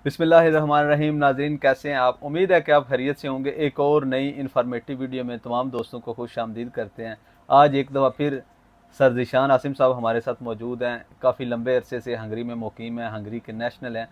बिस्मिल्लाहिर्रहमानिर्रहीम। नाज़रीन, कैसे हैं आप? उम्मीद है कि आप खैरियत से होंगे। एक और नई इन्फॉर्मेटिव वीडियो में तमाम दोस्तों को खुश आमदीद करते हैं। आज एक दफ़ा फिर सर ज़ीशान आसिम साहब हमारे साथ मौजूद हैं। काफ़ी लंबे अरसे से हंगरी में मुकीम हैं, हंगरी के नेशनल हैं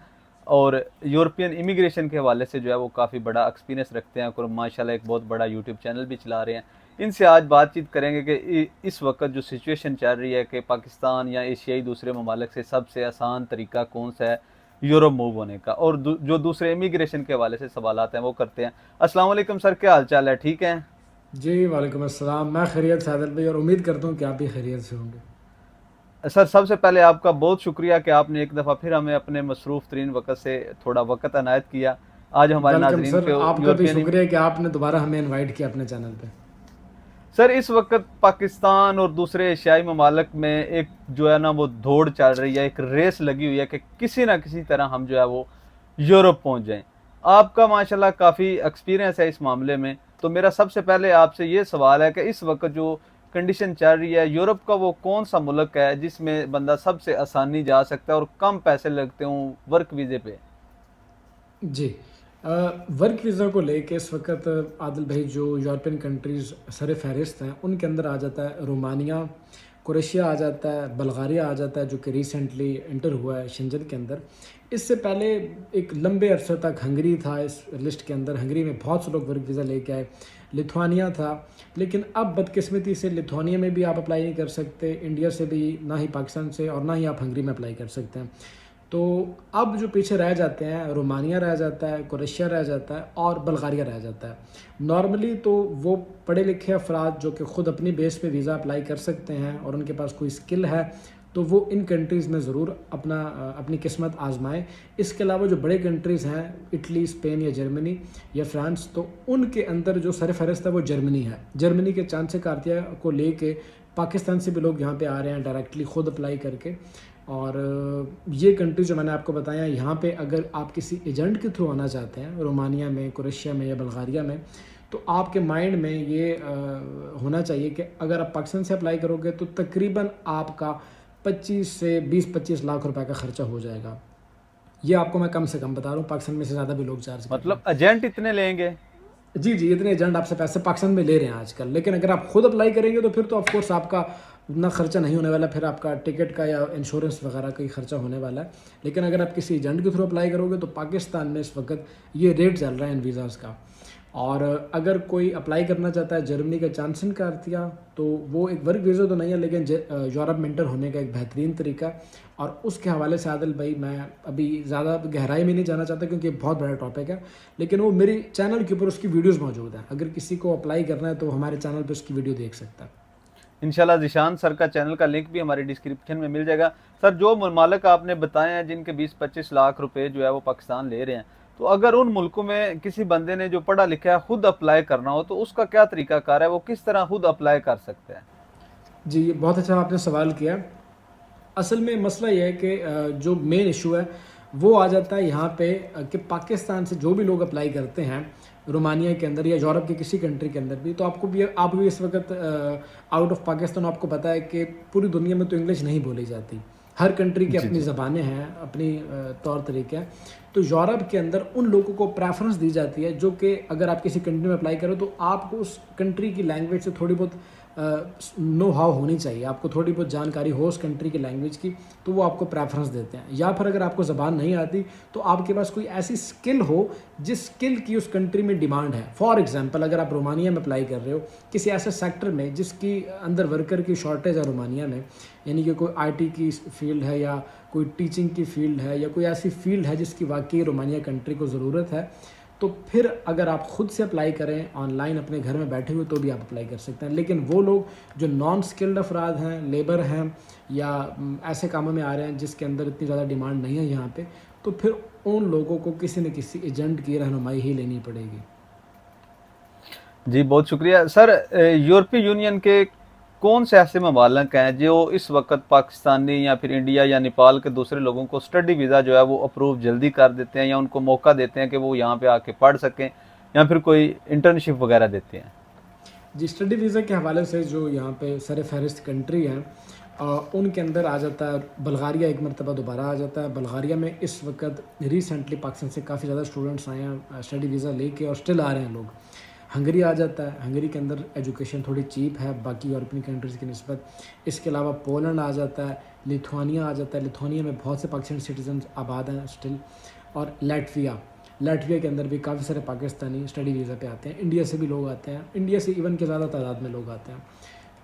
और यूरोपियन इमिग्रेशन के हवाले से जो है वो काफ़ी बड़ा एक्सपीरियंस रखते हैं और माशाल्लाह एक बहुत बड़ा यूट्यूब चैनल भी चला रहे हैं। इनसे आज बातचीत करेंगे कि इस वक्त जो सिचुएशन चल रही है कि पाकिस्तान या एशियाई दूसरे ममालिक से सबसे आसान तरीका कौन सा है यूरोप मूव होने का, और जो दूसरे इमिग्रेशन के हवाले से सवालात हैं वो करते हैं। अस्सलाम वालेकुम सर, क्या हाल चाल है? ठीक है जी वालेकुम अस्सलाम। मैं खैरियत से आदिल भाई, और उम्मीद करता हूँ कि आप भी खैरियत से होंगे। सर। सबसे पहले आपका बहुत शुक्रिया कि आपने एक दफ़ा फिर हमें अपने मसरूफ़ तरीन वक्त से थोड़ा वक्त अनायत किया। आज हमारे वेलकम नाजरीन सर, को आपका भी यूरोपियन। शुक्रिया कि आपने दोबारा हमें इनवाइट किया अपने चैनल पे। सर, इस वक्त पाकिस्तान और दूसरे एशियाई ममालिक में एक जो है ना वो दौड़ चल रही है, एक रेस लगी हुई है कि किसी ना किसी तरह हम जो है वो यूरोप पहुंच जाएं। आपका माशाल्लाह काफ़ी एक्सपीरियंस है इस मामले में, तो मेरा सबसे पहले आपसे ये सवाल है कि इस वक्त जो कंडीशन चल रही है, यूरोप का वो कौन सा मुल्क है जिसमें बंदा सबसे आसानी जा सकता है और कम पैसे लगते हों वर्क वीज़े पे? जी, वर्क वीज़ा को लेके इस वक्त आदिल भाई जो यूरोपियन कंट्रीज़ सर फहरिस्त हैं उनके अंदर आ जाता है रोमानिया, क्रोएशिया आ जाता है, बल्गारिया आ जाता है जो कि रिसेंटली इंटर हुआ है शेंजन के अंदर। इससे पहले एक लंबे अरसे तक हंगरी था इस लिस्ट के अंदर। हंगरी में बहुत से लोग वर्क वीज़ा लेके आए। लिथुआनिया था, लेकिन अब बदकिस्मती से लिथुआनिया में भी आप अप्लाई नहीं कर सकते, इंडिया से भी ना ही, पाकिस्तान से, और ना ही आप हंगरी में अप्लाई कर सकते हैं। तो अब जो पीछे रह जाते हैं, रोमानिया रह जाता है, क्रोएशिया रह जाता है और बल्गारिया रह जाता है। नॉर्मली तो वो पढ़े लिखे अफराद जो कि ख़ुद अपनी बेस पे वीज़ा अप्लाई कर सकते हैं और उनके पास कोई स्किल है, तो वो इन कंट्रीज़ में ज़रूर अपनी किस्मत आजमाएं। इसके अलावा जो बड़े कंट्रीज़ हैं, इटली, स्पेन या जर्मनी या फ्रांस, तो उनके अंदर जो सर फहरिस्त है वो जर्मनी है। जर्मनी के चांस कार्तिया को लेके पाकिस्तान से भी लोग यहाँ पे आ रहे हैं डायरेक्टली ख़ुद अप्लाई करके। और ये कंट्री जो मैंने आपको बताया, यहाँ पे अगर आप किसी एजेंट के थ्रू आना चाहते हैं, रोमानिया में, क्रोएशिया में या बल्गारिया में, तो आपके माइंड में ये होना चाहिए कि अगर आप पाकिस्तान से अप्लाई करोगे तो तकरीबन आपका 25 से 20-25 लाख रुपए का खर्चा हो जाएगा। ये आपको मैं कम से कम बता रहा हूँ, पाकिस्तान में से ज़्यादा भी लोग चार्ज कर रहे मतलब हैं। एजेंट इतने लेंगे? जी जी, इतने एजेंट आपसे पैसे पाकिस्तान में ले रहे हैं आजकल, लेकिन अगर आप खुद अप्लाई करेंगे तो फिर तो ऑफकोर्स आपका उतना खर्चा नहीं होने वाला, फिर आपका टिकट का या इंश्योरेंस वगैरह का ही खर्चा होने वाला है। लेकिन अगर आप किसी एजेंट के थ्रू अप्लाई करोगे तो पाकिस्तान में इस वक्त ये रेट चल रहा है इन वीज़ाज़ का। और अगर कोई अप्लाई करना चाहता है जर्मनी का चांसन का अर्थिया, तो वो एक वर्क वीज़ा तो नहीं है, लेकिन यूरोप में इंटर होने का एक बेहतरीन तरीका है। और उसके हवाले से आदिल भाई मैं अभी ज़्यादा गहराई में नहीं जाना चाहता क्योंकि बहुत बड़ा टॉपिक है, लेकिन वो मेरी चैनल के ऊपर उसकी वीडियोस मौजूद हैं। अगर किसी को अप्लाई करना है तो हमारे चैनल पर उसकी वीडियो देख सकता है। इंशाल्लाह जिशान सर का चैनल का लिंक भी हमारी डिस्क्रिप्शन में मिल जाएगा। सर, जो ममालिक आपने बताए हैं जिनके 20-25 लाख रुपए जो है वो पाकिस्तान ले रहे हैं, तो अगर उन मुल्कों में किसी बंदे ने जो पढ़ा लिखा है खुद अप्लाई करना हो तो उसका क्या तरीकाकार है? वो किस तरह खुद अप्लाई कर सकते हैं? जी, ये बहुत अच्छा आपने सवाल किया। असल में मसला ये है कि जो मेन इशू है वो आ जाता है यहाँ पे कि पाकिस्तान से जो भी लोग अप्लाई करते हैं रोमानिया के अंदर या यूरोप के किसी कंट्री के अंदर भी, तो आप भी इस वक्त आउट ऑफ पाकिस्तान, आपको पता है कि पूरी दुनिया में तो इंग्लिश नहीं बोली जाती। हर कंट्री की जी अपनी जी। ज़बानें हैं, अपनी तौर तरीके हैं। तो यूरोप के अंदर उन लोगों को प्रेफरेंस दी जाती है जो कि अगर आप किसी कंट्री में अप्लाई करो तो आपको उस कंट्री की लैंग्वेज से थोड़ी बहुत नो हाउ होनी चाहिए, आपको थोड़ी बहुत जानकारी हो उस कंट्री की लैंग्वेज की, तो वो आपको प्रेफरेंस देते हैं। या फिर अगर आपको ज़बान नहीं आती तो आपके पास कोई ऐसी स्किल हो जिस स्किल की उस कंट्री में डिमांड है। फॉर एग्जांपल, अगर आप रोमानिया में अप्लाई कर रहे हो किसी ऐसे सेक्टर में जिसकी अंदर वर्कर की शॉर्टेज है रोमानिया में, यानी कि कोई आईटी की फील्ड है या कोई टीचिंग की फील्ड है या कोई ऐसी फील्ड है जिसकी वाकई रोमानिया कंट्री को ज़रूरत है, तो फिर अगर आप खुद से अप्लाई करें ऑनलाइन अपने घर में बैठे हुए तो भी आप अप्लाई कर सकते हैं। लेकिन वो लोग जो नॉन स्किल्ड अफराद हैं, लेबर हैं या ऐसे कामों में आ रहे हैं जिसके अंदर इतनी ज़्यादा डिमांड नहीं है यहाँ पे, तो फिर उन लोगों को किसी न किसी एजेंट की रहनुमाई ही लेनी पड़ेगी। जी, बहुत शुक्रिया सर। यूरोपीय यूनियन के कौन से ऐसे ममालिक हैं जो इस वक्त पाकिस्तानी या फिर इंडिया या नेपाल के दूसरे लोगों को स्टडी वीज़ा जो है वो अप्रूव जल्दी कर देते हैं या उनको मौका देते हैं कि वो यहाँ पे आके पढ़ सकें, या फिर कोई इंटर्नशिप वगैरह देते हैं? जी, स्टडी वीज़ा के हवाले से जो यहाँ पे सर फहरिस्त कंट्री हैं उनके अंदर आ जाता है बल्गारिया, एक मरतबा दोबारा आ जाता है। बल्गारिया में इस वक्त रिसेंटली पाकिस्तान से काफ़ी ज़्यादा स्टूडेंट्स आए हैं स्टडी वीज़ा लेके, और स्टिल आ रहे हैं लोग। हंगरी आ जाता है, हंगरी के अंदर एजुकेशन थोड़ी चीप है बाकी यूरोपियन कंट्रीज़ की निस्बत। इसके अलावा पोलैंड आ जाता है, लिथुआनिया आ जाता है, लिथुआनिया में बहुत से पाकिस्तानी सिटीजन आबाद हैं स्टिल, और लाटविया, लाटविया के अंदर भी काफ़ी सारे पाकिस्तानी स्टडी वीज़ा पे आते हैं। इंडिया से भी लोग आते हैं, इंडिया से इवन के ज़्यादा तादाद में लोग आते हैं।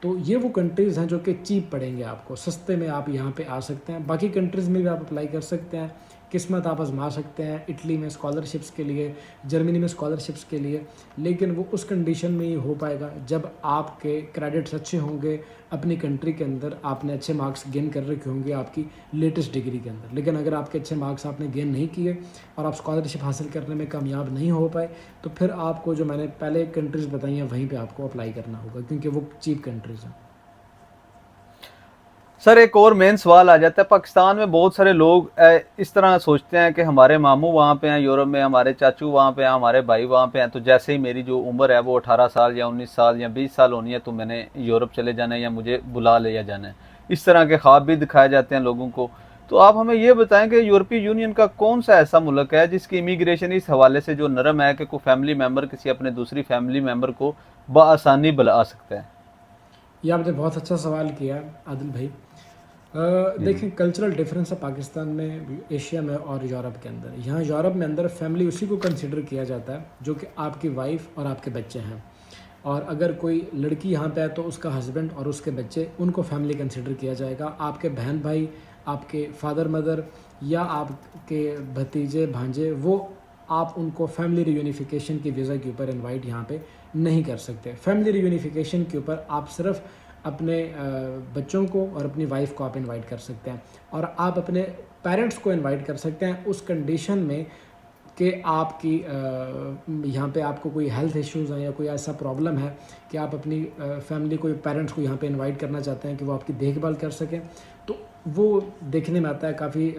तो ये वो कंट्रीज़ हैं जो कि चीप पड़ेंगे आपको, सस्ते में आप यहाँ पे आ सकते हैं। बाकी कंट्रीज़ में भी आप अप्लाई कर सकते हैं, किस्मत आप आजमा सकते हैं। इटली में स्कॉलरशिप्स के लिए, जर्मनी में स्कॉलरशिप्स के लिए, लेकिन वो उस कंडीशन में ही हो पाएगा जब आपके क्रेडिट्स अच्छे होंगे, अपनी कंट्री के अंदर आपने अच्छे मार्क्स गेन कर रखे होंगे आपकी लेटेस्ट डिग्री के अंदर। लेकिन अगर आपके अच्छे मार्क्स आपने गेन नहीं किए और आप स्कॉलरशिप हासिल करने में कामयाब नहीं हो पाए, तो फिर आपको जो मैंने पहले कंट्रीज़ बताई हैं वहीं पे आपको अप्लाई करना होगा, क्योंकि वो चीप कंट्रीज़ हैं। सर एक और मेन सवाल आ जाता है, पाकिस्तान में बहुत सारे लोग इस तरह सोचते हैं कि हमारे मामू वहाँ पे हैं यूरोप में, हमारे चाचू वहाँ पे हैं, हमारे भाई वहाँ पे हैं, तो जैसे ही मेरी जो उम्र है वो 18 साल या 19 साल या 20 साल होनी है तो मैंने यूरोप चले जाना है या मुझे बुला लिया जाना है। इस तरह के ख्वाब भी दिखाए जाते हैं लोगों को। तो आप हमें ये बताएं कि यूरोपीय यूनियन का कौन सा ऐसा मुल्क है जिसकी इमिग्रेशन इस हवाले से जो नरम है कि कोई फैमिली मेम्बर किसी अपने दूसरी फैमिली मेम्बर को बआसानी बुला सकता है? ये आपने बहुत अच्छा सवाल किया आदिल भाई। जी। देखें, कल्चरल डिफरेंस है पाकिस्तान में, एशिया में और यूरोप के अंदर। यहाँ यूरोप में अंदर फैमिली उसी को कंसिडर किया जाता है जो कि आपकी वाइफ और आपके बच्चे हैं। और अगर कोई लड़की यहाँ पे है तो उसका हस्बैंड और उसके बच्चे, उनको फैमिली कंसिडर किया जाएगा। आपके बहन भाई, आपके फादर मदर या आपके भतीजे भांजे, वो आप उनको फैमिली रियूनिफिकेशन की वीज़ा के ऊपर इनवाइट यहाँ पे नहीं कर सकते। फैमिली रियूनिफिकेशन के ऊपर आप सिर्फ अपने बच्चों को और अपनी वाइफ को आप इनवाइट कर सकते हैं, और आप अपने पेरेंट्स को इनवाइट कर सकते हैं उस कंडीशन में कि आपकी यहाँ पे आपको कोई हेल्थ इश्यूज़ हैं या कोई ऐसा प्रॉब्लम है कि आप अपनी फैमिली को, पेरेंट्स को यहाँ पे इनवाइट करना चाहते हैं कि वो आपकी देखभाल कर सकें। तो वो देखने में आता है काफ़ी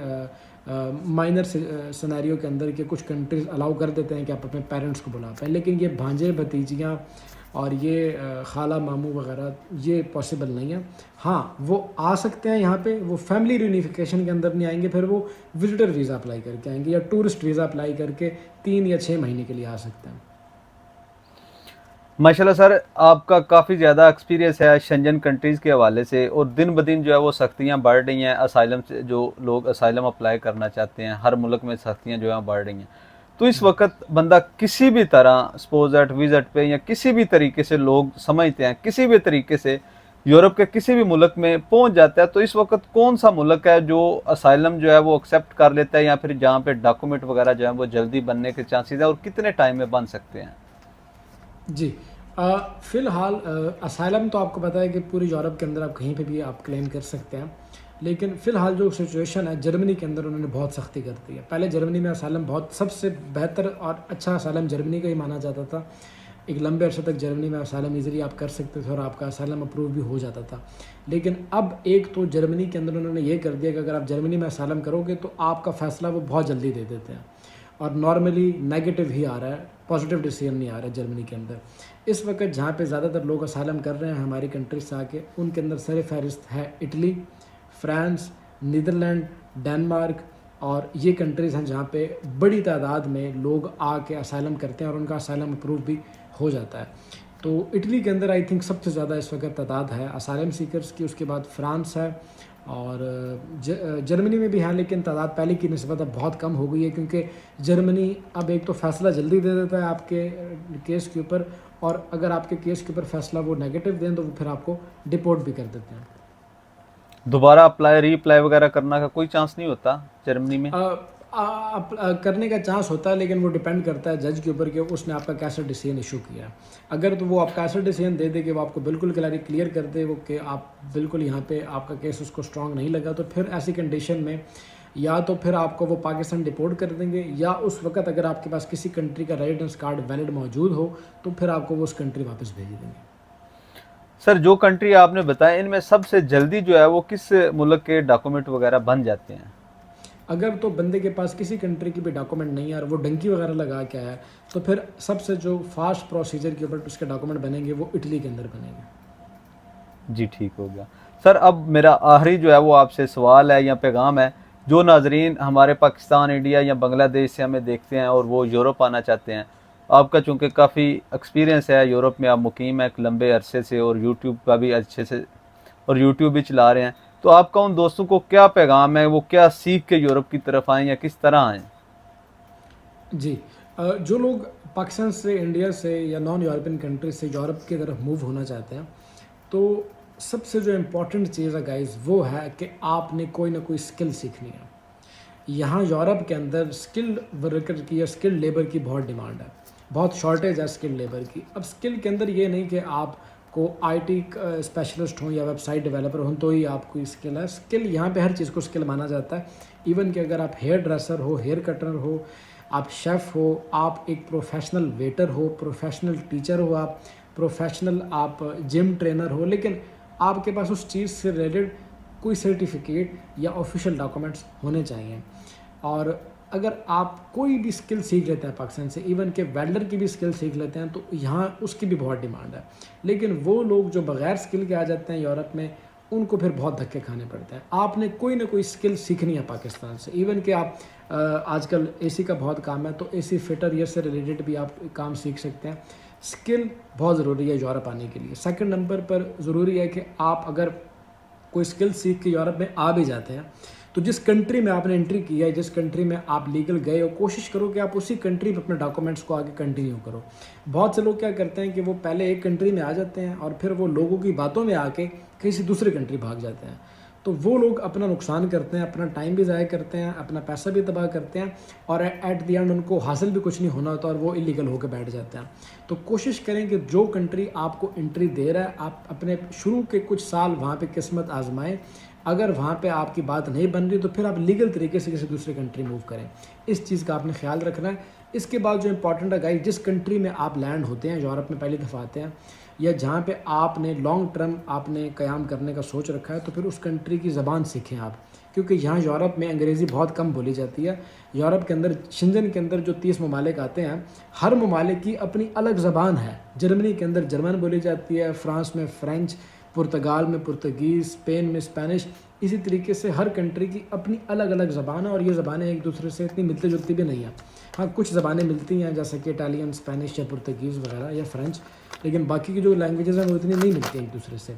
माइनर सिनेरियो के अंदर कि कुछ कंट्रीज़ अलाउ कर देते हैं कि आप अपने पेरेंट्स को बुला पाएँ, लेकिन ये भांजे भतीजियाँ और ये खाला मामू वगैरह ये पॉसिबल नहीं है। हाँ, वो आ सकते हैं यहाँ पे, वो फैमिली रियूनिफिकेशन के अंदर नहीं आएंगे, फिर वो विजिटर वीज़ा अप्लाई करके आएंगे या टूरिस्ट वीज़ा अप्लाई करके 3 या 6 महीने के लिए आ सकते हैं। माशाल्लाह सर, आपका काफ़ी ज़्यादा एक्सपीरियंस है शेंजन कंट्रीज़ के हवाले से, और दिन ब दिन जो है वो सख्तियाँ बढ़ रही हैं। असाइलम से जो लोग असाइलम अप्लाई करना चाहते हैं, हर मुल्क में सख्तियाँ जो है बढ़ रही हैं। तो इस वक्त बंदा किसी भी तरह स्पोज एट विज़िट पे या किसी भी तरीके से, लोग समझते हैं किसी भी तरीके से यूरोप के किसी भी मुल्क में पहुंच जाता है, तो इस वक्त कौन सा मुल्क है जो असाइलम जो है वो एक्सेप्ट कर लेता है, या फिर जहाँ पे डॉक्यूमेंट वगैरह जो है वो जल्दी बनने के चांसेस है, और कितने टाइम में बन सकते हैं? जी, फ़िलहाल असाइलम तो आपको पता है कि पूरी यूरोप के अंदर आप कहीं पे भी आप क्लेम कर सकते हैं, लेकिन फ़िलहाल जो सिचुएशन है जर्मनी के अंदर, उन्होंने बहुत सख्ती कर दी है। पहले जर्मनी में असाइलम बहुत सबसे बेहतर और अच्छा असाइलम जर्मनी का ही माना जाता था। एक लंबे अरसे तक जर्मनी में असाइलम ईज़िली आप कर सकते थे और आपका असाइलम अप्रूव भी हो जाता था। लेकिन अब एक तो जर्मनी के अंदर उन्होंने ये कर दिया कि अगर आप जर्मनी में असाइलम करोगे तो आपका फ़ैसला वो बहुत जल्दी दे देते हैं, और नॉर्मली नेगेटिव ही आ रहा है, पॉजिटिव डिसीजन नहीं आ रहा है जर्मनी के अंदर। इस वक्त जहाँ पे ज़्यादातर लोग असाइलम कर रहे हैं हमारी कंट्री से आके, उनके अंदर सर फहरिस्त है इटली, फ्रांस, नीदरलैंड, डेनमार्क, और ये कंट्रीज़ हैं जहाँ पे बड़ी तादाद में लोग आके असाइलम करते हैं और उनका असाइलम अप्रूव भी हो जाता है। तो इटली के अंदर आई थिंक सबसे ज़्यादा इस वक्त तादाद है असाइलम सीकर्स की, उसके बाद फ्रांस है, और जर्मनी में भी है, लेकिन तादाद पहले की निस्बत अब बहुत कम हो गई है, क्योंकि जर्मनी अब एक तो फ़ैसला जल्दी दे देता है आपके केस के ऊपर, और अगर आपके केस के ऊपर फ़ैसला वो नेगेटिव दें तो वो फिर आपको डिपोर्ट भी कर देते हैं। दोबारा अप्लाई रीअप्लाई वगैरह करने का कोई चांस नहीं होता जर्मनी में? करने का चांस होता है, लेकिन वो डिपेंड करता है जज के ऊपर कि उसने आपका कैसा डिसीजन इशू किया है। अगर तो वो आपका ऐसा डिसीजन दे दे कि वो आपको बिल्कुल क्लियर कर दे वो कि आप बिल्कुल यहाँ पे आपका केस उसको स्ट्रांग नहीं लगा, तो फिर ऐसी कंडीशन में या तो फिर आपको वो पाकिस्तान डिपोर्ट कर देंगे, या उस वक्त अगर आपके पास किसी कंट्री का रेजिडेंस कार्ड वैलिड मौजूद हो तो फिर आपको वो उस कंट्री वापस भेज देंगे। सर जो कंट्री आपने बताया, इनमें सबसे जल्दी जो है वो किस मुल्क के डॉक्यूमेंट वगैरह बन जाते हैं? अगर तो बंदे के पास किसी कंट्री की भी डॉक्यूमेंट नहीं है और वो डंकी वगैरह लगा के आया है, तो फिर सबसे जो फास्ट प्रोसीजर के ऊपर उसके डॉक्यूमेंट बनेंगे वो इटली के अंदर बनेंगे। जी ठीक हो गया। सर अब मेरा आखिरी जो है वो आपसे सवाल है या पैगाम है, जो नाजरीन हमारे पाकिस्तान, इंडिया या बांग्लादेश से हमें देखते हैं और वो यूरोप आना चाहते हैं, आपका चूँकि काफ़ी एक्सपीरियंस है, यूरोप में आप मुकीम हैं एक लंबे अरसे से और यूट्यूब का भी अच्छे से और यूट्यूब भी चला रहे हैं, तो आपका उन दोस्तों को क्या पैगाम है, वो क्या सीख के यूरोप की तरफ आएँ या किस तरह आएँ? जी। जो लोग पाकिस्तान से, इंडिया से या नॉन यूरोपियन कंट्री से यूरोप की तरफ मूव होना चाहते हैं, तो सबसे जो इम्पोर्टेंट चीज़ है गाइस वो है कि आपने कोई ना कोई स्किल सीखनी है। यहाँ यूरोप के अंदर स्किल्ड वर्कर की या स्किल्ड लेबर की बहुत डिमांड है, बहुत शॉर्टेज है स्किल्ड लेबर की। अब स्किल के अंदर ये नहीं कि आपको आईटी स्पेशलिस्ट हों या वेबसाइट डेवलपर हों तो ही आपको स्किल है। स्किल यहाँ पे हर चीज़ को स्किल माना जाता है। इवन कि अगर आप हेयर ड्रेसर हो, हेयर कटर हो, आप शेफ़ हो, आप एक प्रोफेशनल वेटर हो, प्रोफेशनल टीचर हो, आप प्रोफेशनल आप जिम ट्रेनर हो, लेकिन आपके पास उस चीज़ से रिलेटेड कोई सर्टिफिकेट या ऑफिशियल डॉक्यूमेंट्स होने चाहिए। और अगर आप कोई भी स्किल सीख लेते हैं पाकिस्तान से, इवन के वेल्डर की भी स्किल सीख लेते हैं, तो यहाँ उसकी भी बहुत डिमांड है। लेकिन वो लोग जो बगैर स्किल के आ जाते हैं यूरोप में, उनको फिर बहुत धक्के खाने पड़ते हैं। आपने कोई ना कोई स्किल सीखनी है पाकिस्तान से। इवन कि आप आजकल एसी का बहुत काम है, तो एसी फिटर ये से रिलेटेड भी आप काम सीख सकते हैं। स्किल बहुत ज़रूरी है यूरोप आने के लिए। सेकंड नंबर पर ज़रूरी है कि आप अगर कोई स्किल सीख के यूरोप में आ भी जाते हैं, तो जिस कंट्री में आपने एंट्री की है, जिस कंट्री में आप लीगल गए हो, कोशिश करो कि आप उसी कंट्री में अपने डॉक्यूमेंट्स को आगे कंटिन्यू करो। बहुत से लोग क्या करते हैं कि वो पहले एक कंट्री में आ जाते हैं और फिर वो लोगों की बातों में आके किसी दूसरी कंट्री भाग जाते हैं। तो वो लोग अपना नुकसान करते हैं, अपना टाइम भी ज़ाया करते हैं, अपना पैसा भी तबाह करते हैं, और एट द एंड उनको हासिल भी कुछ नहीं होना होता और वो इलीगल होकर बैठ जाते हैं। तो कोशिश करें कि जो कंट्री आपको एंट्री दे रहा है, आप अपने शुरू के कुछ साल वहाँ पे किस्मत आजमाएं। अगर वहाँ पे आपकी बात नहीं बन रही तो फिर आप लीगल तरीके से किसी दूसरी कंट्री मूव करें। इस चीज़ का आपने ख्याल रखना है। इसके बाद जो इंपॉर्टेंट है गाइस, जिस कंट्री में आप लैंड होते हैं, यूरोप में पहली दफ़ा आते हैं, या जहाँ पे आपने लॉन्ग टर्म आपने क़याम करने का सोच रखा है, तो फिर उस कंट्री की ज़बान सीखें आप, क्योंकि यहाँ यूरोप में अंग्रेज़ी बहुत कम बोली जाती है। यूरोप के अंदर, शेंजन के अंदर जो 30 ममालिक आते हैं, हर ममालिक की अपनी अलग ज़बान है। जर्मनी के अंदर जर्मन बोली जाती है, फ्रांस में फ़्रेंच, पुर्तगाल में पुर्तगीज़, स्पेन में स्पेनिश। इसी तरीके से हर कंट्री की अपनी अलग अलग ज़बान है, और ये ज़बानें एक दूसरे से इतनी मिलती जुलती भी नहीं हैं। हाँ, कुछ ज़बानें मिलती हैं जैसे कि इटालियन, स्पेनिश या पुर्तगीज़ वगैरह या फ़्रेंच, लेकिन बाकी की जो लैंग्वेजेज़ हैं वो इतनी नहीं मिलती एक दूसरे से।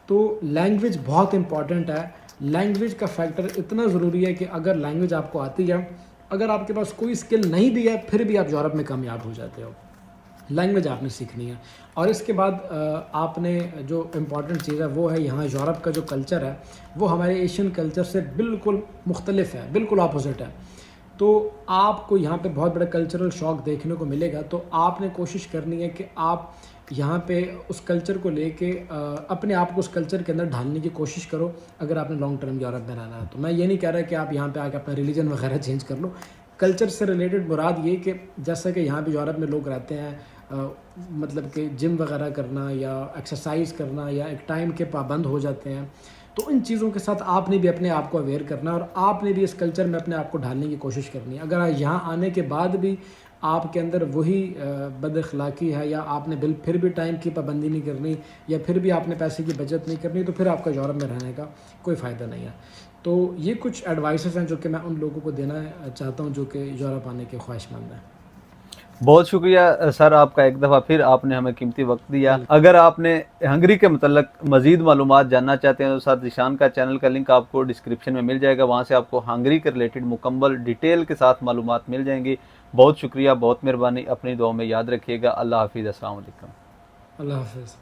तो लैंग्वेज बहुत इंपॉर्टेंट है। लैंग्वेज का फैक्टर इतना ज़रूरी है कि अगर लैंग्वेज आपको आती है, अगर आपके पास कोई स्किल नहीं भी है, फिर भी आप यूरोप में कामयाब हो जाते हो। लैंग्वेज आपने सीखनी है। और इसके बाद आपने जो इम्पॉर्टेंट चीज़ है वो है, यहाँ यूरोप का जो कल्चर है वो हमारे एशियन कल्चर से बिल्कुल मुख्तलिफ है, बिल्कुल अपोजिट है। तो आपको यहाँ पे बहुत बड़ा कल्चरल शॉक देखने को मिलेगा। तो आपने कोशिश करनी है कि आप यहाँ पे उस कल्चर को लेके अपने आप को उस कल्चर के अंदर ढालने की कोशिश करो, अगर आपने लॉन्ग टर्म यूरोप में रहना है। तो मैं ये नहीं कह रहा कि आप यहाँ पे आके अपना रिलीजन वगैरह चेंज कर लो। कल्चर से रिलेटेड मुराद ये कि जैसा कि यहाँ पे यूरोप में लोग रहते हैं, मतलब कि जिम वगैरह करना या एक्सरसाइज करना या एक टाइम के पाबंद हो जाते हैं, तो इन चीज़ों के साथ आपने भी अपने आप को अवेयर करना और आपने भी इस कल्चर में अपने आप को ढालने की कोशिश करनी है। अगर यहाँ आने के बाद भी आपके अंदर वही बदअखलाक़ी है, या आपने फिर भी टाइम की पाबंदी नहीं करनी, या फिर भी आपने पैसे की बचत नहीं करनी, तो फिर आपका यूरोप में रहने का कोई फ़ायदा नहीं है। तो ये कुछ एडवाइसेस हैं जो कि मैं उन लोगों को देना चाहता हूँ जो कि यूरोप आने के ख्वाहिशमंद हैं। बहुत शुक्रिया सर आपका, एक दफ़ा फिर आपने हमें कीमती वक्त दिया। अगर आपने हंगरी के मतलब मज़ीद मालूमात जानना चाहते हैं तो सर ज़ीशान का चैनल का लिंक आपको डिस्क्रिप्शन में मिल जाएगा, वहाँ से आपको हंगरी के रिलेटेड मुकम्मल डिटेल के साथ मालूमात मिल जाएंगी। बहुत शुक्रिया, बहुत मेहरबानी, अपनी दुआ में याद रखिएगा। अल्लाह हाफिज़, अस्सलाम वालेकुम। अल्लाह हाफिज़।